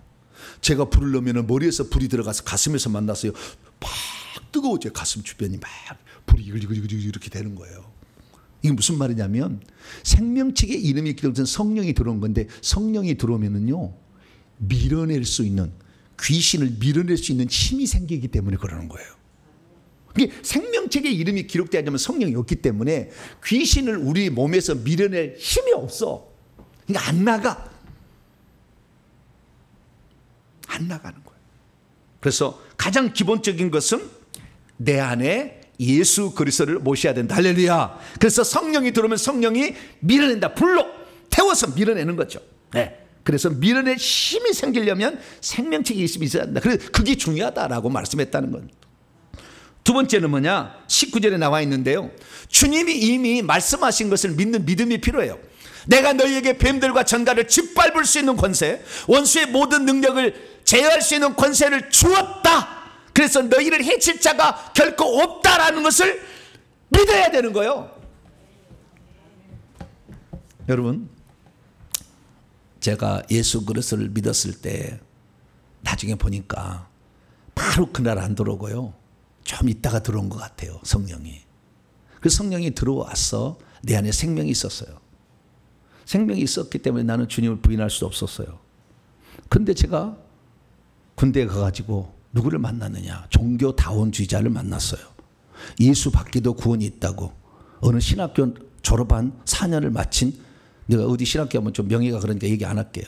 Speaker 1: 제가 불을 넣으면 머리에서 불이 들어가서 가슴에서 만났어요. 막 뜨거워져요. 가슴 주변이 막 불이 이렇게 되는 거예요. 이게 무슨 말이냐면 생명책의 이름이 기록된 성령이 들어온 건데, 성령이 들어오면은요, 밀어낼 수 있는, 귀신을 밀어낼 수 있는 힘이 생기기 때문에 그러는 거예요. 이게 생명책의 이름이 기록되어야만 성령이 없기 때문에 귀신을 우리 몸에서 밀어낼 힘이 없어. 그러니까 안 나가. 안 나가는 거예요. 그래서 가장 기본적인 것은 내 안에 예수 그리스도를 모셔야 된다. 할렐루야. 그래서 성령이 들어오면 성령이 밀어낸다. 불로 태워서 밀어내는 거죠. 네. 그래서 밀어낼 힘이 생기려면 생명책의 힘이 있어야 한다. 그래서 그게 중요하다라고 말씀했다는 겁니다. 두 번째는 뭐냐? 19절에 나와 있는데요, 주님이 이미 말씀하신 것을 믿는 믿음이 필요해요. 내가 너희에게 뱀들과 전갈을 짓밟을 수 있는 권세, 원수의 모든 능력을 제어할 수 있는 권세를 주었다. 그래서 너희를 해칠 자가 결코 없다라는 것을 믿어야 되는 거예요. 여러분, 제가 예수 그리스도를 믿었을 때 나중에 보니까 바로 그날 안 들어오고요, 좀 있다가 들어온 것 같아요. 성령이. 그 성령이 들어와서 내 안에 생명이 있었어요. 생명이 있었기 때문에 나는 주님을 부인할 수 없었어요. 그런데 제가 군대에 가가지고 누구를 만났느냐? 종교다원주의자를 만났어요. 예수 받기도 구원이 있다고. 어느 신학교 졸업한 4년을 마친, 내가 어디 신학교 하면 좀 명예가 그러니까 얘기 안 할게요.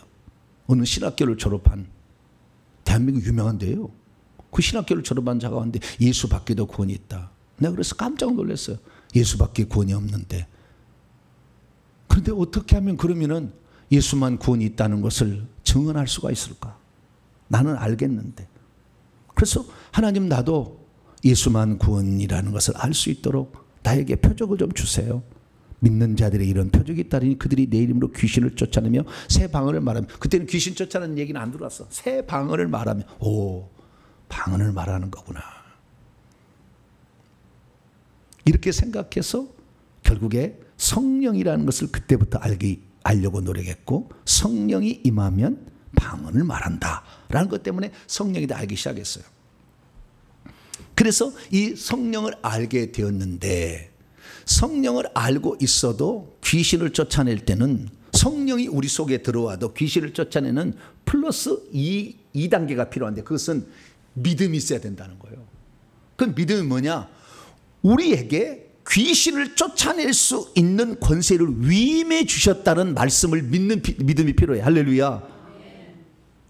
Speaker 1: 어느 신학교를 졸업한, 대한민국 유명한 데요. 그 신학교를 졸업한 자가 왔는데 예수 받기도 구원이 있다. 내가 그래서 깜짝 놀랐어요. 예수 받기 구원이 없는데. 그런데 어떻게 하면 그러면은 예수만 구원이 있다는 것을 증언할 수가 있을까? 나는 알겠는데. 그래서 하나님, 나도 예수만 구원이라는 것을 알 수 있도록 나에게 표적을 좀 주세요. 믿는 자들의 이런 표적이 있다니 그들이 내 이름으로 귀신을 쫓아내며 새 방언을 말하며, 그때는 귀신 쫓아내는 얘기는 안 들어왔어. 새 방언을 말하며, 오, 방언을 말하는 거구나. 이렇게 생각해서 결국에 성령이라는 것을 그때부터 알려고 노력했고, 성령이 임하면 방언을 말한다라는 것 때문에 성령이 다 알기 시작했어요. 그래서 이 성령을 알게 되었는데, 성령을 알고 있어도 귀신을 쫓아낼 때는 성령이 우리 속에 들어와도 귀신을 쫓아내는 플러스 2단계가 필요한데, 그것은 믿음이 있어야 된다는 거예요. 그 믿음이 뭐냐? 우리에게 귀신을 쫓아낼 수 있는 권세를 위임해 주셨다는 말씀을 믿는 믿음이 필요해. 할렐루야.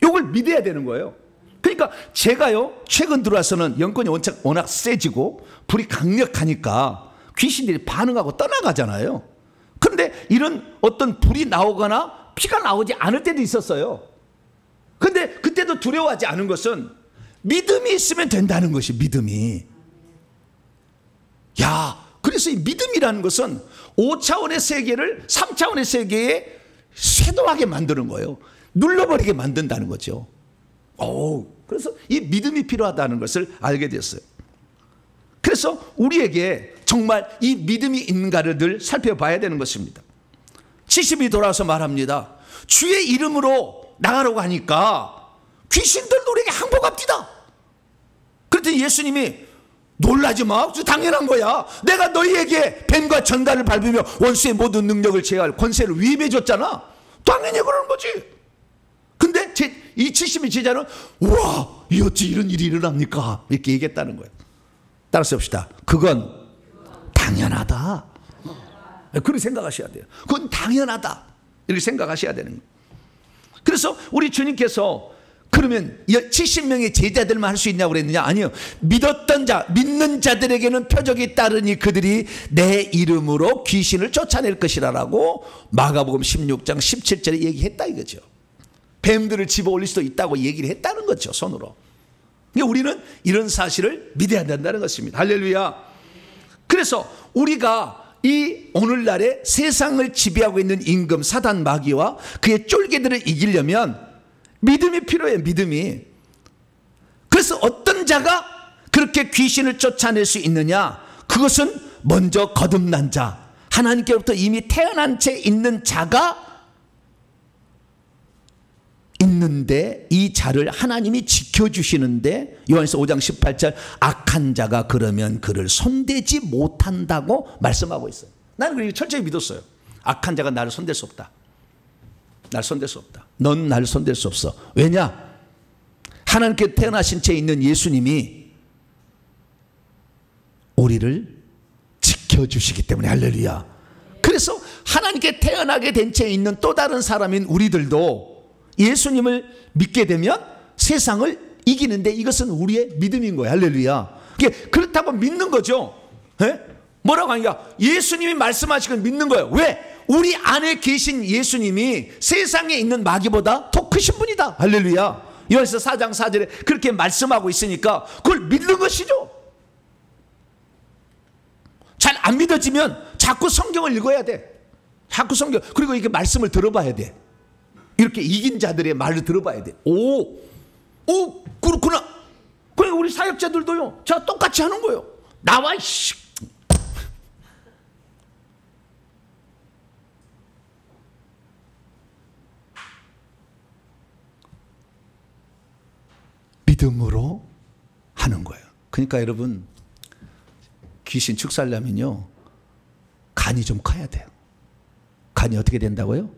Speaker 1: 이걸 믿어야 되는 거예요. 그러니까 제가요, 최근 들어와서는 영권이 워낙 세지고 불이 강력하니까 귀신들이 반응하고 떠나가잖아요. 그런데 이런 어떤 불이 나오거나 피가 나오지 않을 때도 있었어요. 그런데 그때도 두려워하지 않은 것은 믿음이 있으면 된다는 것이, 믿음이. 야, 그래서 이 믿음이라는 것은 5차원의 세계를 3차원의 세계에 쇄도하게 만드는 거예요. 눌러버리게 만든다는 거죠. 그래서 이 믿음이 필요하다는 것을 알게 됐어요. 그래서 우리에게 정말 이 믿음이 있는가를 늘 살펴봐야 되는 것입니다. 70이 돌아와서 말합니다. 주의 이름으로 나가라고 하니까 귀신들 우리에게 항복합니다. 그랬더니 예수님이 놀라지 마. 당연한 거야. 내가 너희에게 뱀과 전갈을 밟으며 원수의 모든 능력을 제어할 권세를 위임해 줬잖아. 당연히 그러는 거지. 근데 이 70의 제자는 우와, 어찌 이런 일이 일어납니까? 이렇게 얘기했다는 거예요. 따라서 봅시다. 그건 당연하다. 그렇게 생각하셔야 돼요. 그건 당연하다. 이렇게 생각하셔야 되는 거예요. 그래서 우리 주님께서 그러면 70명의 제자들만 할 수 있냐고 그랬느냐? 아니요. 믿는 자들에게는 표적이 따르니 그들이 내 이름으로 귀신을 쫓아낼 것이라라고 마가복음 16장 17절에 얘기했다 이거죠. 뱀들을 집어 올릴 수도 있다고 얘기를 했다는 거죠, 손으로. 그러니까 우리는 이런 사실을 믿어야 된다는 것입니다. 할렐루야. 그래서 우리가 이 오늘날의 세상을 지배하고 있는 임금 사단 마귀와 그의 쫄개들을 이기려면 믿음이 필요해요. 믿음이. 그래서 어떤 자가 그렇게 귀신을 쫓아낼 수 있느냐? 그것은 먼저 거듭난 자, 하나님께로부터 이미 태어난 채 있는 자가 있는데 이 자를 하나님이 지켜주시는데 요한일서 5장 18절 악한 자가 그러면 그를 손대지 못한다고 말씀하고 있어요. 나는 그렇게 철저히 믿었어요. 악한 자가 나를 손댈 수 없다. 날 손댈 수 없다. 넌 나를 손댈 수 없어. 왜냐? 하나님께 태어나신 채 있는 예수님이 우리를 지켜주시기 때문에. 할렐루야. 그래서 하나님께 태어나게 된 채 있는 또 다른 사람인 우리들도 예수님을 믿게 되면 세상을 이기는데 이것은 우리의 믿음인 거예요. 할렐루야. 그렇다고 믿는 거죠. 에? 뭐라고 하니까 예수님이 말씀하시고 믿는 거예요. 왜? 우리 안에 계신 예수님이 세상에 있는 마귀보다 더 크신 분이다. 할렐루야. 요한일서 4장 4절에 그렇게 말씀하고 있으니까 그걸 믿는 것이죠. 잘 안 믿어지면 자꾸 성경을 읽어야 돼. 자꾸 성경, 그리고 이렇게 말씀을 들어봐야 돼. 이렇게 이긴 자들의 말을 들어봐야 돼. 오, 그렇구나. 그러니까 우리 사역자들도요, 저 똑같이 하는 거예요. 나와, 이씨. 믿음으로 하는 거예요. 그러니까 여러분, 귀신 축사하려면요, 간이 좀 커야 돼요. 간이 어떻게 된다고요?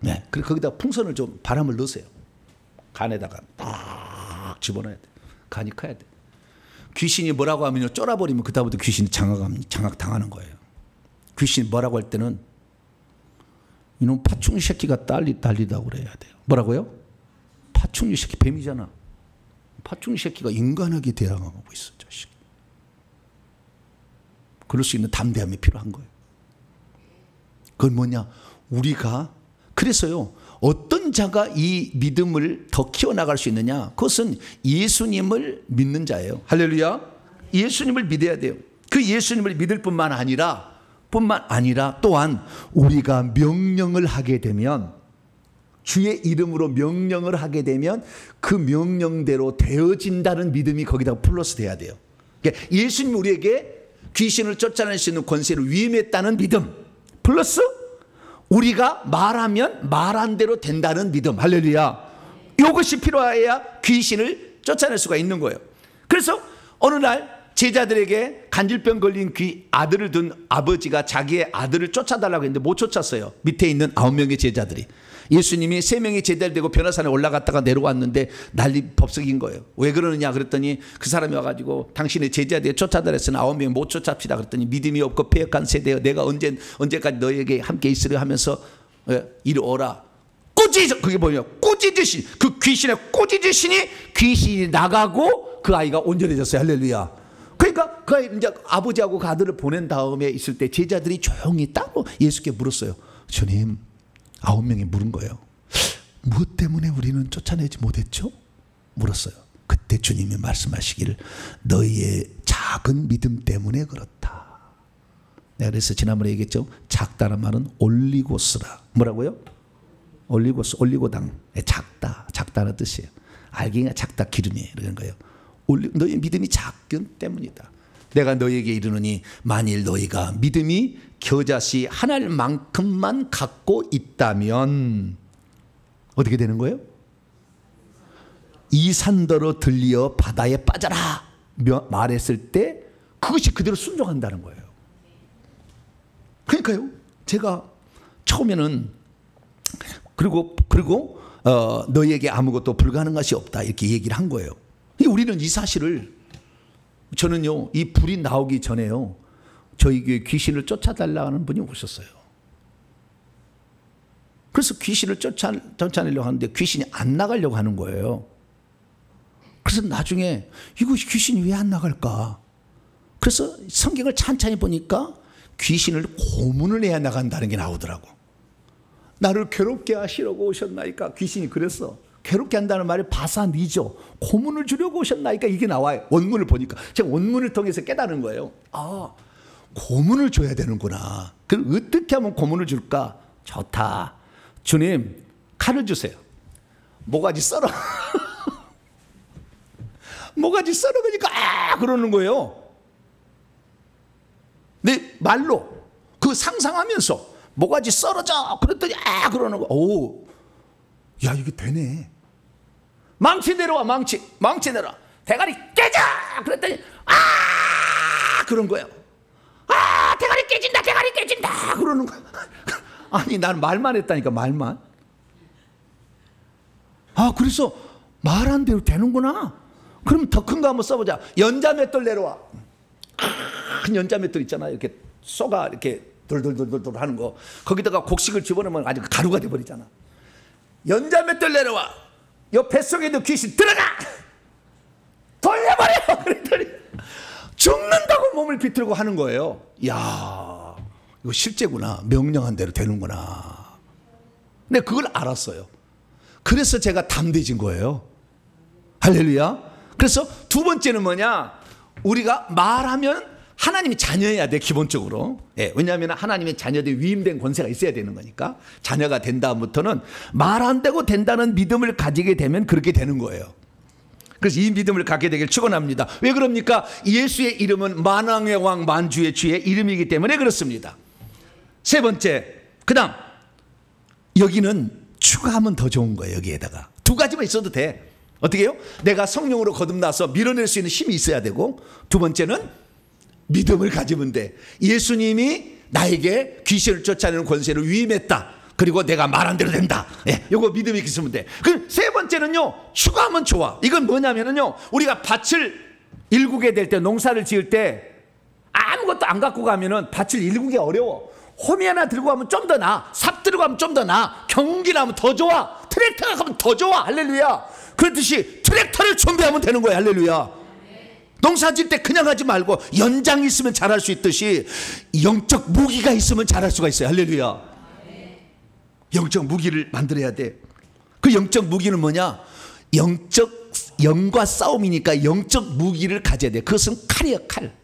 Speaker 1: 네. 그리고 거기다 풍선을 좀 바람을 넣으세요. 간에다가 팍 집어넣어야 돼. 간이 커야 돼. 귀신이 뭐라고 하면요, 쫄아버리면 그다음부터 귀신이 장악 당하는 거예요. 귀신이 뭐라고 할 때는 이놈 파충류 새끼가 달리다고 그래야 돼요. 뭐라고요? 파충류 새끼, 뱀이잖아. 파충류 새끼가 인간에게 대항하고 있어, 자식. 그럴 수 있는 담대함이 필요한 거예요. 그건 뭐냐? 우리가, 그래서요, 어떤 자가 이 믿음을 더 키워나갈 수 있느냐? 그것은 예수님을 믿는 자예요. 할렐루야. 예수님을 믿어야 돼요. 그 예수님을 믿을 뿐만 아니라 또한 우리가 명령을 하게 되면, 주의 이름으로 명령을 하게 되면 그 명령대로 되어진다는 믿음이 거기다가 플러스 돼야 돼요. 그러니까 예수님이 우리에게 귀신을 쫓아낼 수 있는 권세를 위임했다는 믿음 플러스 우리가 말하면 말한 대로 된다는 믿음. 할렐루야. 이것이 필요해야 귀신을 쫓아낼 수가 있는 거예요. 그래서 어느 날 제자들에게 간질병 걸린 아들을 둔 아버지가 자기의 아들을 쫓아달라고 했는데 못 쫓았어요. 밑에 있는 9명의 제자들이. 예수님이 3명의 제자를 데리고 변화산에 올라갔다가 내려왔는데 난리 법석인 거예요. 왜 그러느냐 그랬더니 그 사람이 와가지고 당신의 제자들이 쫓아달라 했으니 9명 못 쫓아합시다 그랬더니 믿음이 없고 패역한 세대여 내가 언제까지 너에게 함께 있으려 하면서 이리 오라. 그게 뭐냐? 꾸짖으신 그 귀신의 꾸짖으시니 귀신이 나가고 그 아이가 온전해졌어요. 할렐루야. 그러니까 그 아이 이제 아버지하고 그 아들을 보낸 다음에 있을 때 제자들이 조용히 따로 예수께 물었어요. 주님, 9명이 물은 거예요. 무엇 때문에 우리는 쫓아내지 못했죠? 물었어요. 그때 주님이 말씀하시기를 너희의 작은 믿음 때문에 그렇다. 내가 그래서 지난번에 얘기했죠. 작다는 말은 올리고스라. 뭐라고요? 올리고스, 올리고당. 작다는 뜻이에요. 알갱이가 작다, 기름이에요. 이런 거예요. 너희 믿음이 작기 때문이다. 내가 너희에게 이르노니 만일 너희가 믿음이 겨자씨 한 알만큼만 갖고 있다면 어떻게 되는 거예요? 이 산더러 들리어 바다에 빠져라. 말했을 때 그것이 그대로 순종한다는 거예요. 그러니까요, 제가 처음에는 그리고 너희에게 아무것도 불가능한 것이 없다 이렇게 얘기를 한 거예요. 우리는 이 사실을, 저는요, 이 불이 나오기 전에요, 저희 교회 귀신을 쫓아달라는 분이 오셨어요. 그래서 귀신을 쫓아내려고 하는데 귀신이 안 나가려고 하는 거예요. 그래서 나중에 이거 귀신이 왜 안 나갈까? 그래서 성경을 찬찬히 보니까 귀신을 고문을 해야 나간다는 게 나오더라고. 나를 괴롭게 하시려고 오셨나이까? 귀신이 그랬어. 괴롭게 한다는 말이 바사니죠. 고문을 주려고 오셨나이까? 이게 나와요. 원문을 보니까. 제가 원문을 통해서 깨달은 거예요. 아, 고문을 줘야 되는구나. 그럼 어떻게 하면 고문을 줄까? 좋다. 주님, 칼을 주세요. 모가지 썰어. 모가지 썰어. 그러니까 그러는 거예요. 내 말로 그 상상하면서 모가지 썰어져. 그랬더니 그러는 거. 오, 야, 이게 되네. 망치 내려와. 망치 내려와. 대가리 깨져. 그랬더니 그런 거예요. 대가리 깨진다. 그러는 거야. 아니, 난 말만 했다니까, 말만. 그래서 말한 대로 되는구나. 그럼 더 큰 거 한번 써보자. 연자맷돌 내려와. 큰 연자맷돌 있잖아요. 이렇게 쏘가 이렇게 돌돌돌돌 하는 거. 거기다가 곡식을 집어넣으면 아주 가루가 돼버리잖아. 연자맷돌 내려와. 요 뱃속에도 귀신 들어가. 돌려버려. 그랬더니 죽는다고 몸을 비틀고 하는 거예요. 야, 이거 실제구나. 명령한 대로 되는구나. 근데 그걸 알았어요. 그래서 제가 담대해진 거예요. 할렐루야. 그래서 두 번째는 뭐냐? 우리가 말하면 하나님이 자녀여야 돼, 기본적으로. 왜냐하면 하나님의 자녀들이 위임된 권세가 있어야 되는 거니까. 자녀가 된 다음부터는 말 안 되고 된다는 믿음을 가지게 되면 그렇게 되는 거예요. 그래서 이 믿음을 갖게 되길 축원합니다. 왜 그럽니까? 예수의 이름은 만왕의 왕 만주의 주의 이름이기 때문에 그렇습니다. 세 번째, 그 다음 여기는 추가하면 더 좋은 거예요. 여기에다가 두 가지만 있어도 돼. 어떻게 해요? 내가 성령으로 거듭나서 밀어낼 수 있는 힘이 있어야 되고, 두 번째는 믿음을 가지면 돼. 예수님이 나에게 귀신을 쫓아내는 권세를 위임했다. 그리고 내가 말한 대로 된다. 요거 믿음이 있으면 돼. 그 세 번째는요, 추가하면 좋아. 이건 뭐냐면요, 우리가 밭을 일구게 될 때, 농사를 지을 때 아무것도 안 갖고 가면은 밭을 일구기 어려워. 호미 하나 들고 가면 좀 더 나아. 삽 들고 가면 좀 더 나아. 경운기 나면 더 좋아. 트랙터가 가면 더 좋아. 할렐루야. 그렇듯이 트랙터를 준비하면 되는 거야. 할렐루야. 농사 지을 때 그냥 하지 말고 연장이 있으면 잘할 수 있듯이 영적 무기가 있으면 잘할 수가 있어요. 할렐루야. 영적 무기를 만들어야 돼. 그 영적 무기는 뭐냐? 영과 싸움이니까 영적 무기를 가져야 돼. 그것은 칼이야, 칼.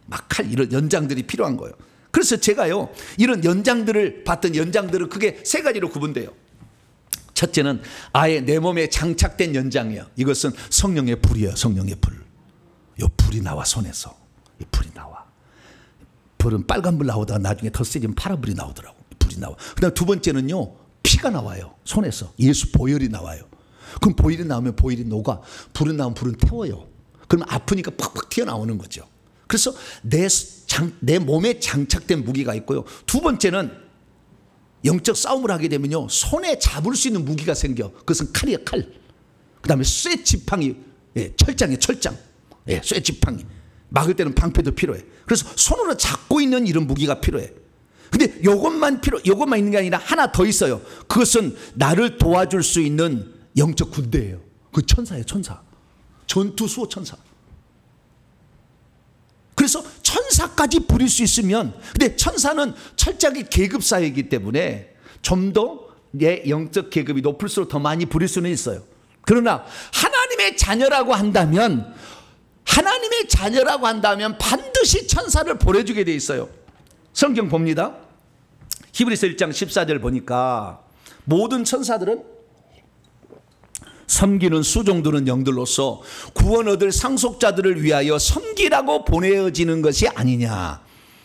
Speaker 1: 막 칼, 이런 연장들이 필요한 거예요. 그래서 제가요, 이런 연장들을 봤던 연장들은 크게 세 가지로 구분돼요. 첫째는 아예 내 몸에 장착된 연장이에요. 이것은 성령의 불이에요. 성령의 불. 요 불이 나와, 손에서. 이 불이 나와. 불은 빨간불 나오다가 나중에 더 세지면 파란불이 나오더라고. 불이 나와. 그다음 두 번째는요, 피가 나와요. 손에서. 예수 보혈이 나와요. 그럼 보혈이 나오면 보혈이 녹아. 불은 나오면 불은 태워요. 그럼 아프니까 팍팍 튀어나오는 거죠. 그래서 내 몸에 장착된 무기가 있고요. 두 번째는 영적 싸움을 하게 되면요, 손에 잡을 수 있는 무기가 생겨. 그것은 칼이에요, 칼. 그 다음에 쇠지팡이, 철장이에요, 철장. 쇠지팡이. 막을 때는 방패도 필요해. 그래서 손으로 잡고 있는 이런 무기가 필요해. 근데 요것만 있는 게 아니라 하나 더 있어요. 그것은 나를 도와줄 수 있는 영적 군대예요. 그 천사예요, 천사. 전투 수호 천사. 그래서 천사까지 부릴 수 있으면, 근데 천사는 철저하게 계급사이기 때문에 좀 더 내 영적 계급이 높을수록 더 많이 부릴 수는 있어요. 그러나 하나님의 자녀라고 한다면 반드시 천사를 보내주게 돼 있어요. 성경 봅니다. 히브리서 1장 14절 보니까 모든 천사들은 섬기는 수종들은 영들로서 구원 얻을 상속자들을 위하여 섬기라고 보내어지는 것이 아니냐.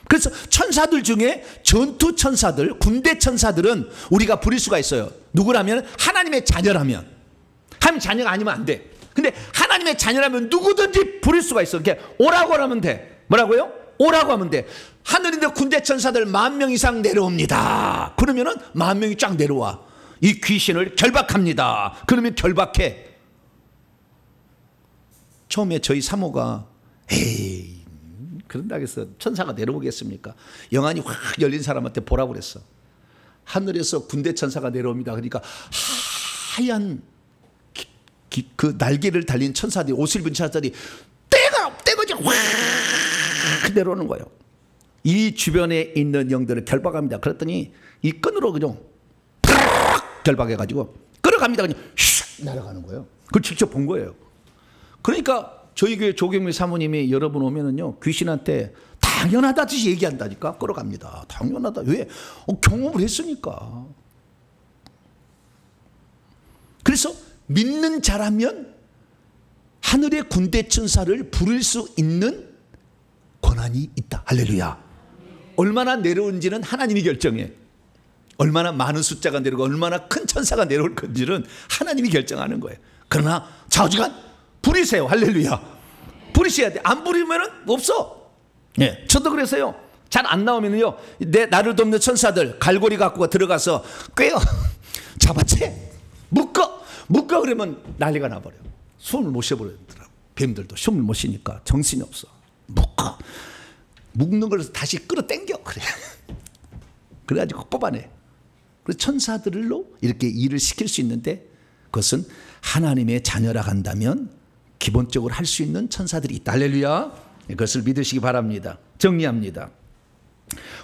Speaker 1: 그래서 천사들 중에 전투 천사들, 군대 천사들은 우리가 부릴 수가 있어요. 누구라면? 하나님의 자녀라면. 하나님 자녀가 아니면 안 돼. 근데 하나님의 자녀라면 누구든지 부릴 수가 있어. 이렇게 오라고 하면 돼. 뭐라고요? 오라고 하면 돼. 하늘인데 군대 천사들 10,000명 이상 내려옵니다. 그러면은 10,000명이 쫙 내려와. 이 귀신을 결박합니다. 그러면 결박해. 처음에 저희 사모가 에이 그런다고 해서 천사가 내려오겠습니까? 영안이 확 열린 사람한테 보라고 그랬어. 하늘에서 군대 천사가 내려옵니다. 그러니까 하얀 그 날개를 달린 천사들이, 옷을 입은 천사들이 떼거지 확 내려오는 거예요. 이 주변에 있는 영들을 결박합니다. 그랬더니 이 끈으로 그냥 팍 결박해가지고 끌어갑니다. 그냥 슉 날아가는 거예요. 그걸 직접 본 거예요. 그러니까 저희 교회 조경미 사모님이 여러분 오면은요, 귀신한테 당연하다듯이 얘기한다니까. 끌어갑니다. 당연하다. 왜? 경험을 했으니까. 그래서 믿는 자라면 하늘의 군대 천사를 부를 수 있는 권한이 있다. 할렐루야. 얼마나 내려온지는 하나님이 결정해. 얼마나 많은 숫자가 내려오고 얼마나 큰 천사가 내려올 건지는 하나님이 결정하는 거예요. 그러나 좌우지간 부리세요. 할렐루야. 부리셔야 돼. 안 부리면은 없어. 예. 저도 그래서요. 잘 안 나오면요, 나를 돕는 천사들 갈고리 갖고 들어가서 꿰어 잡아채 묶어 그러면 난리가 나버려. 숨을 못 쉬어버리더라고. 뱀들도 숨을 못 쉬니까 정신이 없어. 묶는 걸 다시 끌어당겨. 그래. 그래가지고 뽑아내. 그래서 천사들로 이렇게 일을 시킬 수 있는데, 그것은 하나님의 자녀라 한다면 기본적으로 할 수 있는 천사들이 있다. 할렐루야. 그것을 믿으시기 바랍니다. 정리합니다.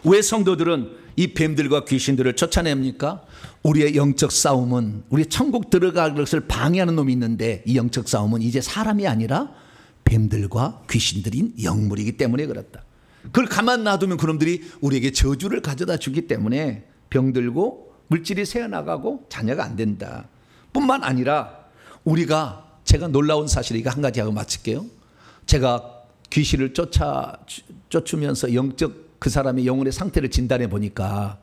Speaker 1: 왜 성도들은 이 뱀들과 귀신들을 쫓아냅니까? 우리의 영적 싸움은, 우리 천국 들어갈 것을 방해하는 놈이 있는데, 이 영적 싸움은 이제 사람이 아니라 뱀들과 귀신들인 영물이기 때문에 그렇다. 그걸 가만 놔두면 그놈들이 우리에게 저주를 가져다 주기 때문에 병들고 물질이 새어나가고 자녀가 안 된다. 뿐만 아니라 제가 놀라운 사실이, 이거 한 가지 하고 마칠게요. 제가 귀신을 쫓으면서 영적 그 사람의 영혼의 상태를 진단해 보니까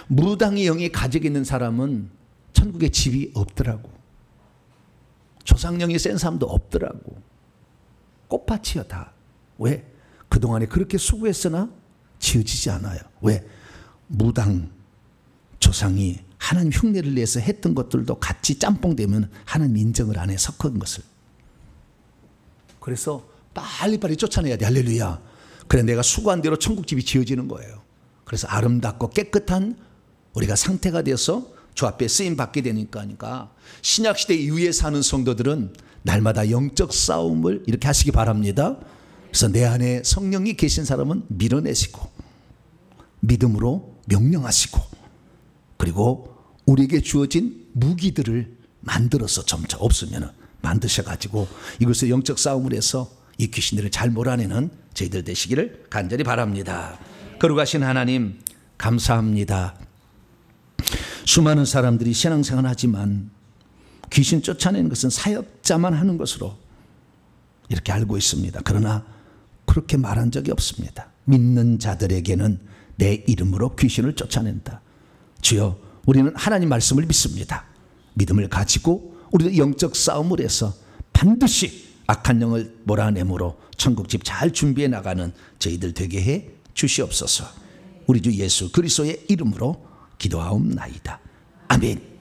Speaker 1: 무당의 영이 가지고 있는 사람은 천국에 집이 없더라고. 조상령이 센 사람도 없더라고. 꽃밭이야 다. 왜? 그동안에 그렇게 수고했으나 지어지지 않아요. 왜? 무당 조상이 하나님 흉내를 내서 했던 것들도 같이 짬뽕되면 하나님 인정을 안 해, 섞은 것을. 그래서 빨리빨리 쫓아내야 돼. 할렐루야. 그래 내가 수고한 대로 천국집이 지어지는 거예요. 그래서 아름답고 깨끗한 우리가 상태가 돼서 주 앞에 쓰임 받게 되니까 신약시대 이후에 사는 성도들은 날마다 영적 싸움을 이렇게 하시기 바랍니다. 그래서 내 안에 성령이 계신 사람은 밀어내시고 믿음으로 명령하시고, 그리고 우리에게 주어진 무기들을 만들어서 점차 없으면 만드셔가지고 이것을 영적 싸움을 해서 이 귀신들을 잘 몰아내는 저희들 되시기를 간절히 바랍니다. 거룩하신 하나님 감사합니다. 수많은 사람들이 신앙생활 하지만 귀신 쫓아내는 것은 사역자만 하는 것으로 이렇게 알고 있습니다. 그러나 그렇게 말한 적이 없습니다. 믿는 자들에게는 내 이름으로 귀신을 쫓아낸다. 주여, 우리는 하나님 말씀을 믿습니다. 믿음을 가지고 우리도 영적 싸움을 해서 반드시 악한 영을 몰아내므로 천국집 잘 준비해 나가는 저희들 되게 해 주시옵소서. 우리 주 예수 그리스도의 이름으로 기도하옵나이다. 아멘.